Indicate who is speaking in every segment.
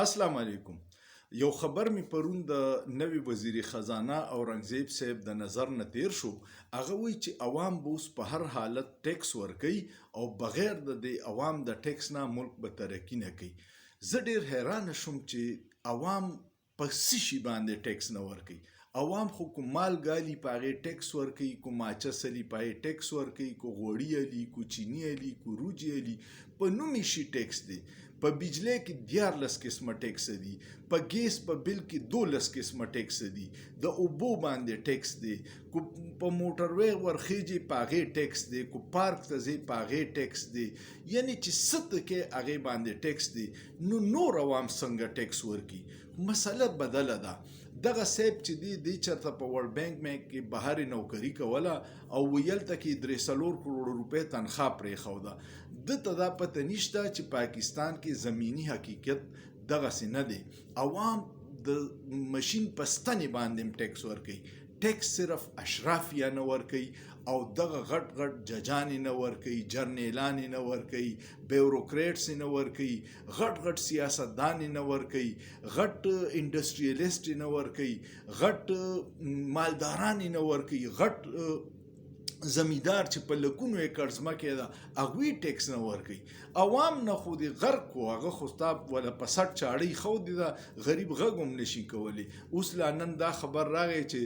Speaker 1: السلام علیکم. یو خبر می پرون د نوی وزیر خزانه اورنګزیب صاحب د نظر نه تیر شو. هغه وی چې عوام به اوس په هر حالت ټیکس ورکوي او بغیر د عوام د ټیکس نه ملک به ترقي نه کوي. زه ډیر حیران شوم چې عوام په څه شي باندې ټیکس نه ورکوي. عوام خو کو مال ګالي په هغې ټیکس ورکوي، کو ماچس علي په هغې ټیکس ورکوي، کو غوړي علي، کو چیني علي، کو روجي علي. په نوم یې شي ټیکس دی. په بجلی کې 14 قسمه ټیکس دي، په ګیس په بل کې 12 قسمه ټیکس دي، د اوبو باندې ټیکس دی، کو په موټروی ورخیږي په هغې ټیکس دی، کو پارک ته ځي په هغې ټیکس دی. یعنې چې څه ته کې هغې باندې ټیکس دی، نو نور عوام څنګه ټیکس ورکي؟ مسله بدله ده. دغه صاحب چې دی چېرته په ورلډ بانک کې بهرې نوکري کوله او ویل ته کې 3 کروړ روپۍ تنخوا پرېښوده. ده ته دا پته نشته چې پاکستان کې زمینی حقیقت دغسې نه دی. عوام د مشین په ستنې باندې هم ټیکس ورکوي. ټیکس صرف اشرافیه نه ورکوي او دغه غټ غټ ججانې نه ورکوي، جرنیلانې نه ورکوي، بیوروکریټس نه ورکوي، غټ غټ سیاستدانې نه ورکوي، غټ انډسټریالیسټ نه ورکوي، غټ مالدارانې نه ورکوي، غټ زمیندار چې په لکونو ایکړ ځمکې ده هغوی ټیکس نه ورکوي. عوام نه خو دې غرق کو، هغه خو ستا ولا په سټ چاړۍ ښودې ده، غریب غږ هم نشي کولی. اوس لا نن دا خبر راغی چې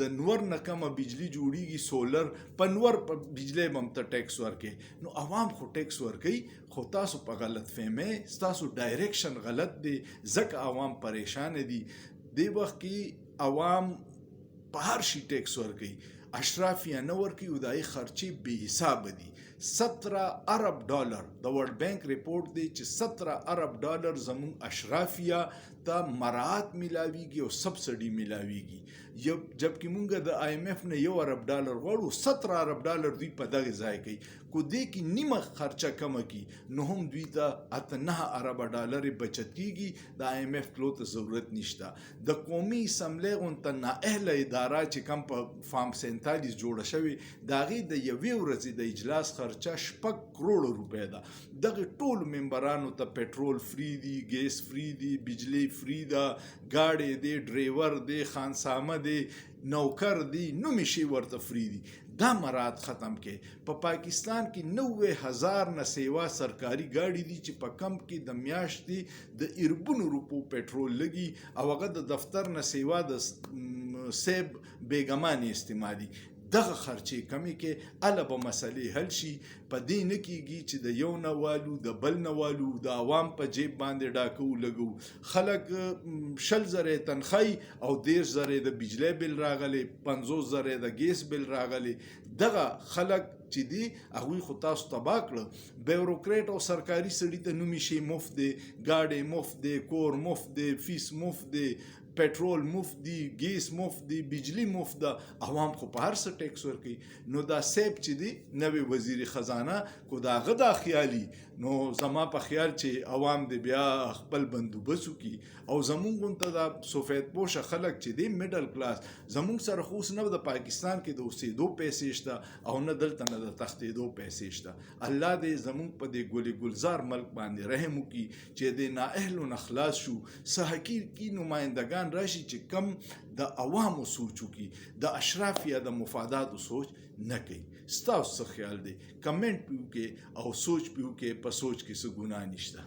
Speaker 1: د نور نه کمه بجلی جوړیږي، سولر په نور په بجلی به هم ته ټیکس ورکوي. نو عوام خو ټیکس ورکوي، خو تاسو په غلط فهمۍ، ستاسو ډایرکشن غلط دی، ځکه عوام پریشانه دي. دې وخت کې عوام په هر شي ټیکس ورکوي، اشرافیه نه ورکوي او د هغې خرچې بې حسابه دي. 17 ارب ډالر د ورلډ بانک ریپورټ دی چې 17 ارب ډالر زموږ اشرافیه ته مراعات میلاویږي او سبسډي میلاویږي، جبکې موږ د آی ایم ایف نه 1 ارب ډالر غواړو، 17 ارب ډالر دوی په دغې ځای کوي. کو دې کې نیمه خرچه کمه کړي نو هم دوی ته 8 ارب ډالرې بچت کېږي. د آی ایم ایف تلو ته ضرورت نشته. د قومي اسمبلۍ غونته نااهله اداره چې کوم په فارم 47 جوړه شوې، د هغې د یوې ورځې د اجلاس خرچه 6 کروړ روپۍ ده. دغې ټولو ممبرانو ته پټرول فری دی، ګیس فری دی، بجلی فری ده، ګاډی دی، ډریور دی، خانسامه دی، نوکر دی، نومې شی ورته فری دی. دا مراعات ختم کې. په پاکستان کې 90,000 نه سیوا سرکاري ګاډي دي چې په کم کې د میاشتې د اربونو روپو پټرول لګي او هغه د دفتر نه سیوا د سیب بیګمانې استعمالي. دغه خرچې کمې کې اله به مسلې حل شي. په دې نه کېږي چې د یو نه والو، د بل نه والو، د عوام په جیب باندې ډاکه ولګو. خلک 20,000 تنخواهی او 10,000 د بجلی بل راغلی، 50,000 د ګیس بل راغلی. دغه خلک چې دي هغوی خو تاسو تباه کړه. بیوروکریټ او سرکاري سړي ته نومې شی مفت دی، ګاډی مفت دی، کور مفت دی، فیس مفت دی، پټرول مفت دی، ګیس مفت دی، بجلی مفت ده. عوام خو په هر څه ټیکس ورکوي. نو دا صاحب چې دی نوی وزیر خزانه، کو د هغه دا خیالي، نو زما په خیال چې عوام دی بیا خپل بندوبست وکړي او زمونږ غونته دا سفید پوشه خلک چې دی میډل کلاس، زمونږ سره خو اوس نه د پاکستان کې د اوسېدو پیسې شته او نه دلته نه د تښتېدو پیسې شته. الله دې زمونږ په دې ګل ګلزار ملک باندې رحم وکړي چې د نااهلو نه خلاص شو. څه حقیقي نمایندګان راشي چې کم د عوامو سوچ وکړي، د اشرافیه د مفاداتو سوچ نه کوي. ستاسو څه خیال دی؟ کمنټ پې وکړئ او سوچ پې وکړئ. په سوچ کې څه ګناه نشته.